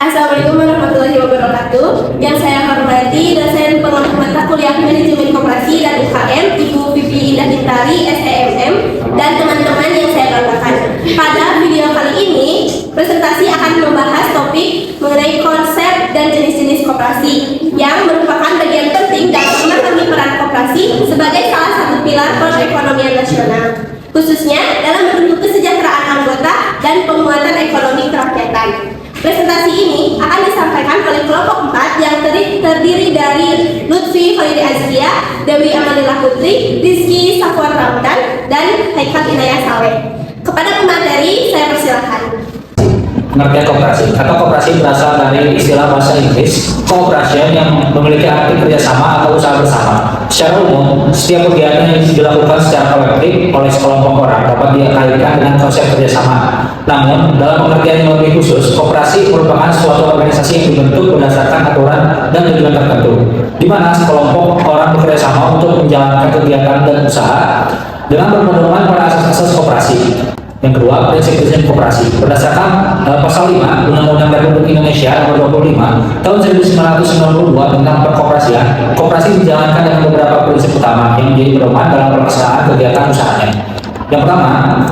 Assalamualaikum warahmatullahi wabarakatuh. Yang saya hormati dosen pengampu mata kuliah Manajemen Koperasi dan UKM, Ibu Vivi Indah Bintari, SEMM, dan teman-teman yang saya banggakan. Pada video kali ini, presentasi akan membahas topik mengenai konsep dan jenis-jenis koperasi yang merupakan bagian penting dalam memahami peran koperasi sebagai salah satu pilar perekonomian nasional, khususnya dalam bentuk kesejahteraan anggota dan penguatan ekonomi kerakyatan. Presentasi ini akan disampaikan oleh kelompok 4 yang terdiri dari Lutfi Hoiri Azkia, Dewi Amalillah Putri, Rizky Safwan Ramdan, dan Haikal Inayah Saleh. Kepada pemateri, saya persilahkan. Pengertian koperasi. Kata koperasi berasal dari istilah bahasa Inggris cooperation yang memiliki arti kerjasama atau usaha bersama. Secara umum, setiap kegiatan yang dilakukan secara kolektif oleh sekelompok orang dapat dikaitkan dengan konsep kerjasama. Namun, dalam pengertian yang lebih khusus, koperasi merupakan suatu organisasi yang dibentuk berdasarkan aturan dan tujuan tertentu, di mana sekelompok orang bekerjasama untuk menjalankan kegiatan dan usaha dengan berpedoman pada asas-asas koperasi. Yang kedua, prinsip-prinsip koperasi. Berdasarkan pasal 5 Undang-Undang Republik Indonesia Nomor 25 Tahun 1992 tentang perkoperasian, koperasi dijalankan dengan beberapa prinsip utama yang menjadi pedoman dalam pelaksanaan kegiatan usahanya. Yang pertama,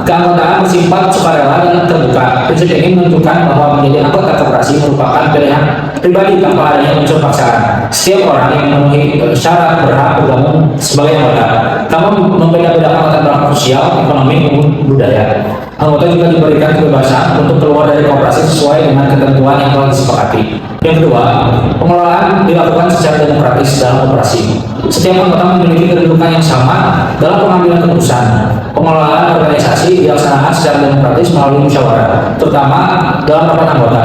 keanggotaan bersifat sukarela dan terbuka. Prinsip ini menentukan bahwa menjadi anggota koperasi merupakan pilihan pribadi tanpa adanya unsur paksaan. Setiap orang yang memenuhi syarat berhak bergabung sebagai anggota, tanpa membeda-bedakan latar belakang sosial, ekonomi, maupun budaya. Anggota juga diberikan kebebasan untuk keluar dari koperasi sesuai dengan ketentuan yang telah disepakati. Yang kedua, pengelolaan dilakukan secara demokratis dalam koperasi. Setiap anggota memiliki kedudukan yang sama dalam pengambilan keputusan. Pengelolaan organisasi dilaksanakan secara demokratis melalui musyawarah, terutama dalam rapat anggota,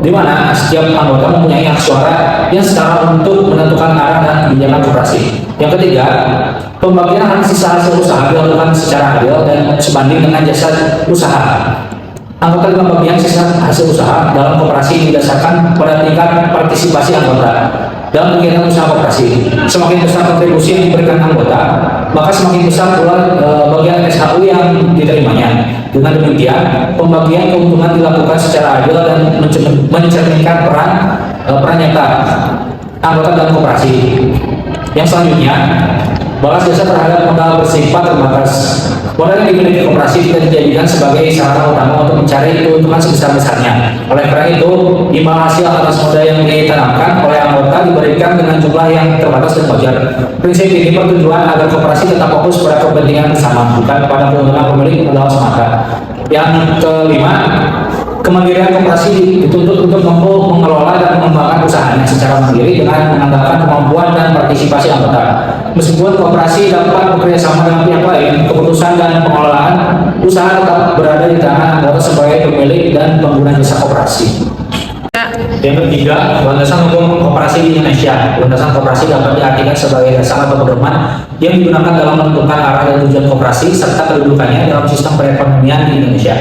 di mana setiap anggota mempunyai hak suara yang setara untuk menentukan arah dan kebijakan koperasi. Yang ketiga, pembagian hak sisa hasil usaha dilakukan secara adil dan sebanding dengan jasa usaha. Anggota dalam bagian sisa hasil usaha dalam koperasi didasarkan pada tingkat partisipasi anggota dalam kegiatan usaha koperasi. Semakin besar kontribusi yang diberikan anggota, maka semakin besar pula bagian SHU yang diterimanya. Dengan demikian, pembagian keuntungan dilakukan secara adil dan mencerminkan peran nyata anggota dalam koperasi. Yang selanjutnya, balas jasa terhadap modal bersifat terbatas. Modal yang dimiliki koperasi tidak dijadikan sebagai sarana utama untuk mencari keuntungan sebesar-besarnya. Oleh karena itu, imbal hasil atas modal yang ditanamkan oleh anggota diberikan dengan jumlah yang terbatas dan wajar. Prinsip ini bertujuan agar koperasi tetap fokus pada kepentingan bersama, bukan pada keuntungan pemilik modal semata. Yang kelima, kemandirian koperasi dituntut untuk mampu mengelola dan mengembangkan usahanya secara mandiri dengan mengandalkan kemampuan dan partisipasi anggota. Meskipun koperasi dapat bekerjasama dengan pihak lain, keputusan dan pengelolaan usaha tetap berada di tangan anggota sebagai pemilik dan pengguna jasa koperasi. Yang ketiga, landasan hukum koperasi di Indonesia. Landasan koperasi dapat diartikan sebagai dasar atau pedoman yang digunakan dalam menentukan arah dan tujuan koperasi serta kedudukannya dalam sistem perekonomian di Indonesia.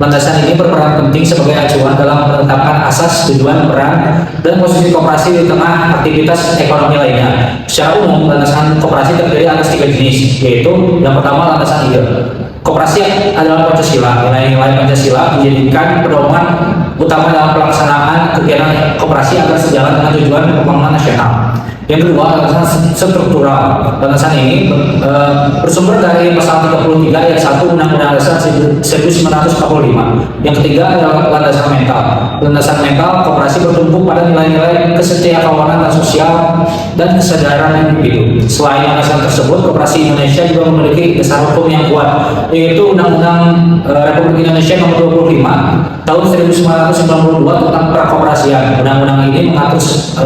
Landasan ini berperan penting sebagai acuan dalam menetapkan asas, tujuan, peran, dan posisi koperasi di tengah aktivitas ekonomi lainnya. Secara umum, landasan koperasi terdiri atas 3 jenis, yaitu yang pertama landasan ide. Koperasi adalah Pancasila. Nilai-nilai Pancasila dijadikan pedoman utama dalam pelaksanaan kegiatan koperasi agar sejalan dengan tujuan pembangunan nasional. Yang kedua, landasan struktural. Landasan ini bersumber dari pasal 33 ayat 1 Undang-Undang Dasar 1945. Yang ketiga adalah landasan mental. Landasan mental, koperasi bertumpu pada nilai-nilai kesetiakawanan dan sosial dan kesadaran individu. Selain landasan tersebut, koperasi Indonesia juga memiliki dasar hukum yang kuat, yaitu Undang-Undang Republik Indonesia Nomor 25 Tahun 1992 tentang perkoperasian. Undang-undang ini mengatur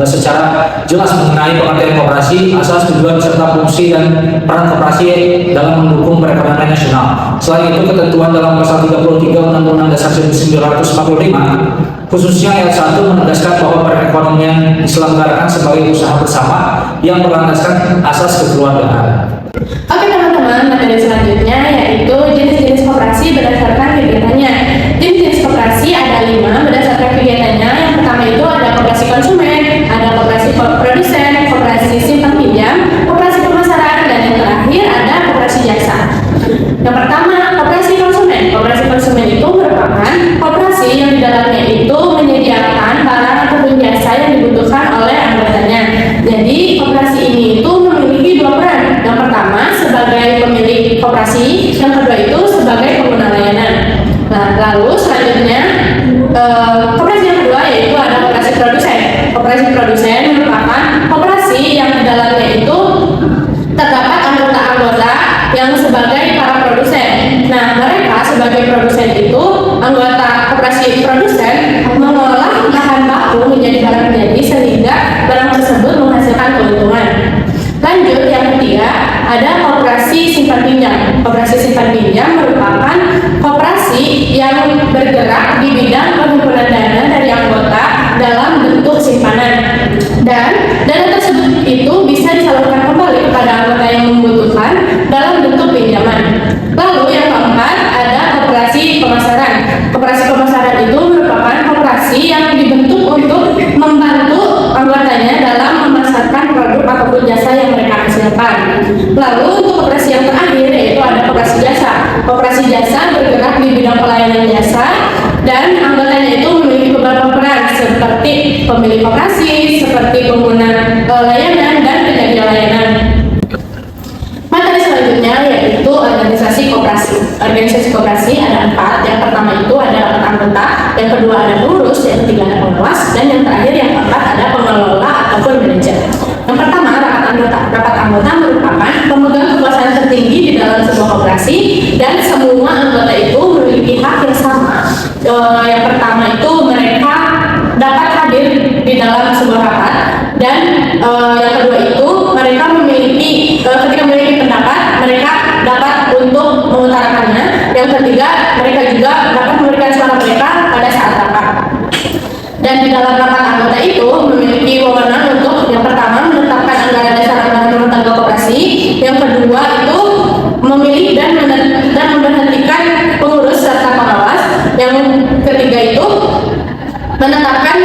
secara jelas mengenai pengertian koperasi, asas, tujuan, serta fungsi dan peran koperasi dalam mendukung perekonomian nasional. Selain itu, ketentuan dalam pasal 33 Undang-Undang Dasar 1945, khususnya ayat 1 menegaskan bahwa perekonomian diselenggarakan sebagai usaha bersama yang berlandaskan asas kekeluargaan. Oke teman-teman, materi selanjutnya yaitu jenis-jenis koperasi berdasarkan kegiatannya. Jenis-jenis koperasi ada 5 berdasarkan kegiatannya. Yang pertama itu ada koperasi konsumen, ada koperasi produsen, koperasi simpan pinjam, koperasi pemasaran, dan yang terakhir ada koperasi jasa. Yang pertama, koperasi konsumen. Koperasi konsumen itu merupakan koperasi yang di dalamnya itu menyediakan barang Koperasi produsen merupakan koperasi yang di dalamnya itu terdapat anggota-anggota yang sebagai para produsen. Nah, mereka sebagai produsen itu, anggota koperasi produsen mengolah bahan baku menjadi barang jadi sehingga barang tersebut menghasilkan keuntungan. Lanjut, yang ketiga, ada koperasi simpan pinjam. Koperasi simpan pinjam merupakan koperasi yang bergerak di bidang penghimpunan dana dari anggota dalam bentuk simpanan. Dan dana tersebut itu bisa disalurkan kembali kepada anggota yang membutuhkan dalam bentuk pinjaman. Lalu yang keempat, ada koperasi pemasaran. Koperasi pemasaran itu merupakan koperasi yang dibentuk untuk membantu anggotanya dalam memasarkan produk ataupun jasa yang mereka hasilkan. Lalu untuk koperasi yang terakhir yaitu ada koperasi jasa. Koperasi jasa bergerak di bidang pelayanan jasa dan anggotanya itu memiliki beberapa peran seperti pemilik koperasi, seperti pengguna layanan dan penyedia layanan. Materi selanjutnya yaitu organisasi koperasi. Organisasi koperasi ada 4. Yang pertama itu ada rapat anggota, yang kedua ada pengurus, yang ketiga ada pengawas, dan yang terakhir yang keempat ada pengelola ataupun manajer. Yang pertama, rapat anggota. Rapat anggota merupakan pemegang kekuasaan tertinggi di dalam sebuah koperasi dan semua anggota itu memiliki hak yang sama. Yang pertama itu mereka dapat hadir di dalam sebuah rapat, dan yang kedua itu mereka memiliki ketika memiliki pendapat mereka dapat untuk mengutarakannya. Yang ketiga, mereka juga dapat memberikan suara mereka pada saat rapat. Dan di dalam rapat anggota itu memiliki wewenang untuk yang pertama menetapkan anggaran dasar anggaran rumah tangga koperasi, yang kedua itu memilih dan memberhentikan pengurus serta pengawas, yang ketiga itu menetapkan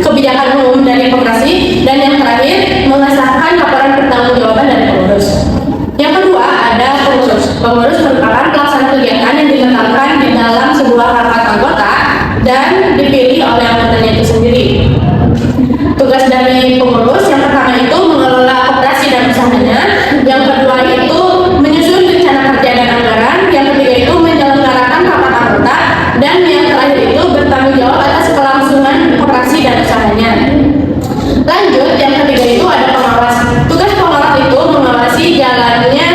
kebijakan umum dari koperasi, dan yang terakhir mengesahkan laporan pertanggungjawaban dari pengurus. Yang kedua ada pengurus. Pengurus merupakan pelaksana kegiatan yang ditetapkan di dalam sebuah rapat anggota dan dipilih oleh anggotanya itu sendiri. Tugas dari pengurus yang pertama itu mengelola koperasi dan usahanya, yang kedua itu menyusun rencana kerja dan anggaran, yang ketiga itu menyelenggarakan rapat anggota, dan yang terakhir itu bertanggung jawab atas kelangsungan koperasi dan usahanya. Lanjut, yang ketiga itu ada pengawas. Tugas pengawas itu mengawasi jalannya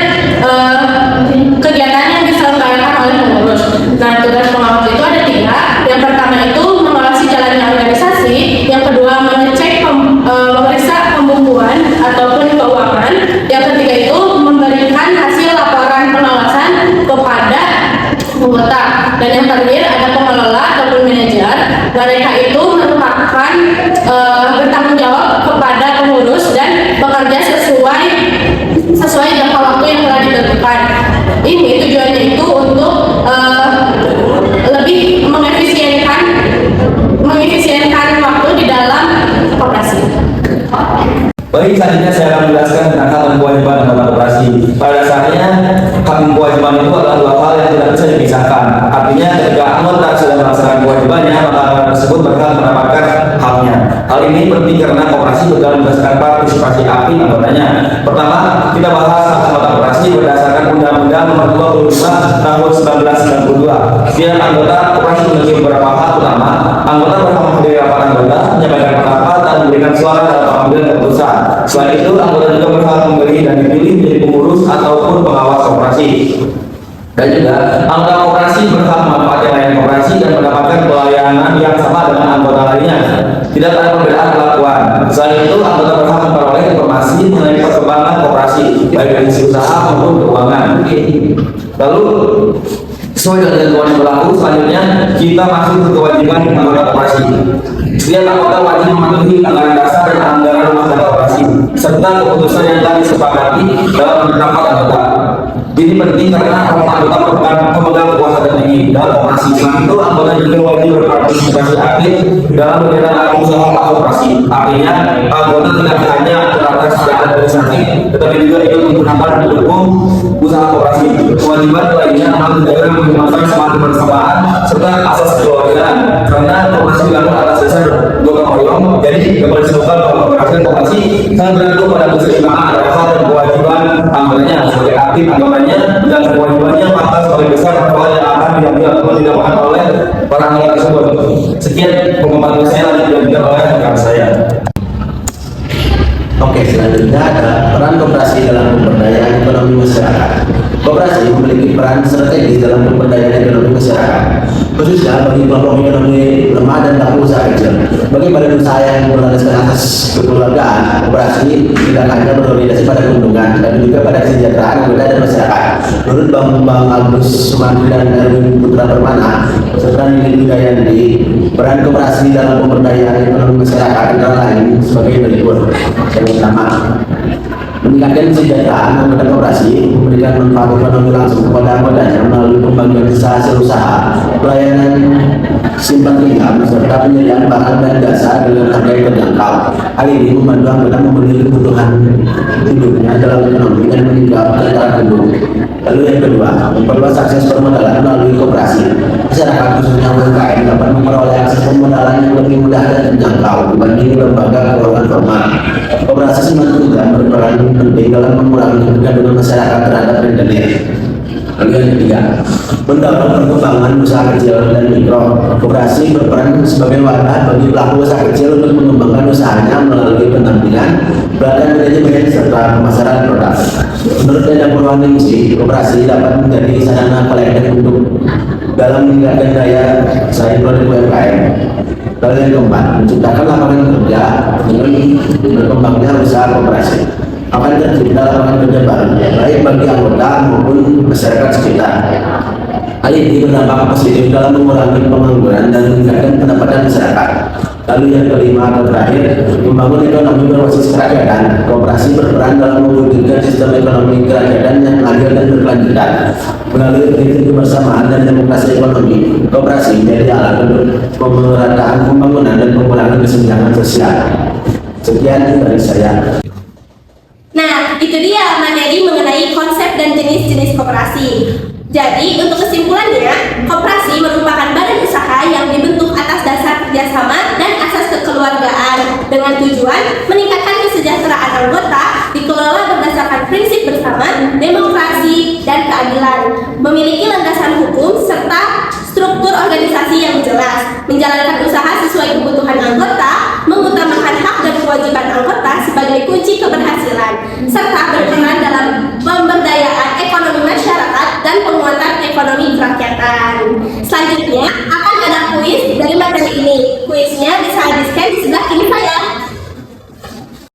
kegiatan yang diselenggarakan oleh pengurus. Nah, tugas pengawas itu ada 3. Yang pertama itu mengawasi jalannya organisasi, yang kedua mengecek memeriksa pembukuan ataupun keuangan, yang ketiga itu memberikan hasil laporan pengawasan kepada anggota, dan yang terakhir ada pengelola ataupun manajer. Mereka itu merupakan bertanggung jawab kepada pengurus dan bekerja sesuai jangka waktu yang telah ditentukan. Ini tujuannya itu untuk lebih mengefisienkan waktu di dalam koperasi. Baik, selanjutnya saya akan menjelaskan tentang hak dan kewajiban anggota koperasi. Pada dasarnya, hak dan kewajiban itu adalah 2 hal yang tidak bisa dipisahkan. Artinya, ketika anggota sudah melaksanakan kewajibannya, maka anggota tersebut bakal mendapatkan haknya. Hal ini penting karena koperasi berjalan berdasarkan partisipasi aktif anggotanya. Pertama, kita bahas hak anggota koperasi berdasarkan Undang-Undang Nomor 25 Tahun 1992. Setiap anggota koperasi memiliki beberapa hak utama. Anggota berhak menghadiri rapat anggota, menyampaikan pendapat, dan memberikan suara dalam pengambilan keputusan. Selain itu, anggota juga berhak memilih dan dipilih menjadi pengurus ataupun pengawas koperasi. Dan juga, anggota koperasi berhak memanfaatkan layanan koperasi dan mendapatkan pelayanan yang sama dengan anggota lainnya. Tidak ada perbedaan perlakuan. Selain itu, anggota berhak memperoleh informasi mengenai perkembangan koperasi, baik dari sisi usaha maupun keuangan. Lalu, sesuai dengan ketentuan yang berlaku, selanjutnya kita masuk ke kewajiban anggota koperasi. Setiap anggota wajib mematuhi anggaran dasar dan anggaran rumah tangga koperasi serta keputusan yang telah disepakati dalam rapat anggota. Ini penting karena anggota merupakan pemegang kekuasaan tertinggi dalam koperasi. Selain itu, anggota juga wajib berpartisipasi aktif dalam kegiatan usaha koperasi. Artinya, anggota tidak hanya teratas secara administratif, tetapi juga ikut menggunakan mendukung usaha koperasi. Kewajiban lainnya adalah menjaga menggunakan semangat kebersamaan serta asas kekeluargaan, karena koperasi dilakukan atas dasar gotong royong. Jadi, kebersamaan koperasi sangat bergantung pada keseimbangan antara hak dan kewajiban anggotanya sebagai aktif anggotanya, dan kewajibannya pantas paling besar hal yang akan diambil atau dilakukan oleh para anggota tersebut. Sekian pengumuman saya, lanjut dilanjutkan oleh rekan saya. Oke, selanjutnya ada peran koperasi dalam pemberdayaan ekonomi masyarakat. Koperasi memiliki peran strategis dalam pemberdayaan ekonomi masyarakat, khususnya bagi kelompok ekonomi lemah dan pelaku usaha kecil. Bagi badan usaha yang berlandaskan atas kekeluargaan, koperasi tidak hanya berorientasi pada keuntungan, tapi juga pada kesejahteraan anggota dan masyarakat. Menurut Bang Agus Sumantri dan Erwin Putra Permana, serta Nini Budayandi, peran koperasi dalam pemberdayaan ekonomi masyarakat antara lain sebagai berikut. Yang pertama, meningkatkan kesejahteraan anggota koperasi, memberikan manfaat ekonomi langsung kepada anggotanya melalui pembagian hasil usaha, pelayanan simpan pinjam, serta penyediaan barang dan jasa dengan harga yang terjangkau. Hal ini membantu anggota memenuhi kebutuhan hidupnya dalam ekonomi dan meningkatkan antara penduduk. Lalu yang kedua, memperluas akses permodalan melalui koperasi. Masyarakat khususnya UMKM dapat memperoleh akses permodalan yang lebih mudah dan terjangkau dibanding lembaga keuangan formal. Koperasi semakin juga berperan penting dalam mengurangi ketergantungan masyarakat terhadap rentenir. Lalu yang ketiga, mendorong perkembangan usaha kecil dan mikro. Koperasi berperan sebagai wadah bagi pelaku usaha kecil untuk mengembangkan usahanya melalui pendampingan, pelatihan manajemen serta pemasaran produk. Menurut Dana Purwaningsi, koperasi dapat menjadi sarana kolektif untuk dalam meningkatkan daya saing produk UMKM. Lalu yang keempat, menciptakan lapangan kerja dengan berkembangnya usaha koperasi. Akan tercipta lapangan kerja baru, baik bagi anggota maupun masyarakat sekitar. Hal ini berdampak positif dalam mengurangi pengangguran dan meningkatkan pendapatan masyarakat. Lalu yang kelima atau terakhir, membangun ekonomi berbasis kerakyatan. Koperasi berperan dalam mewujudkan sistem ekonomi kerakyatan yang adil dan berkelanjutan. Melalui prinsip kebersamaan dan demokrasi ekonomi, koperasi menjadi alat untuk pemerataan pembangunan dan pengurangan kesenjangan sosial. Sekian dari saya. Nah, itu dia materi mengenai konsep dan jenis-jenis koperasi. Jadi, untuk kesimpulannya, koperasi merupakan badan usaha yang dibentuk atas dasar kerjasama dan asas kekeluargaan dengan tujuan meningkatkan kesejahteraan anggota, dikelola berdasarkan prinsip bersama, demokrasi, dan keadilan, memiliki landasan hukum serta struktur organisasi yang jelas, menjalankan usaha sesuai kebutuhan anggota, mengutamakan hak dan kewajiban anggota sebagai kunci keberhasilan, serta berperan dalam pemberdayaan ekonomi masyarakat dan penguatan ekonomi kerakyatan. Selanjutnya akan ada kuis dari materi ini. Kuisnya bisa di-scan di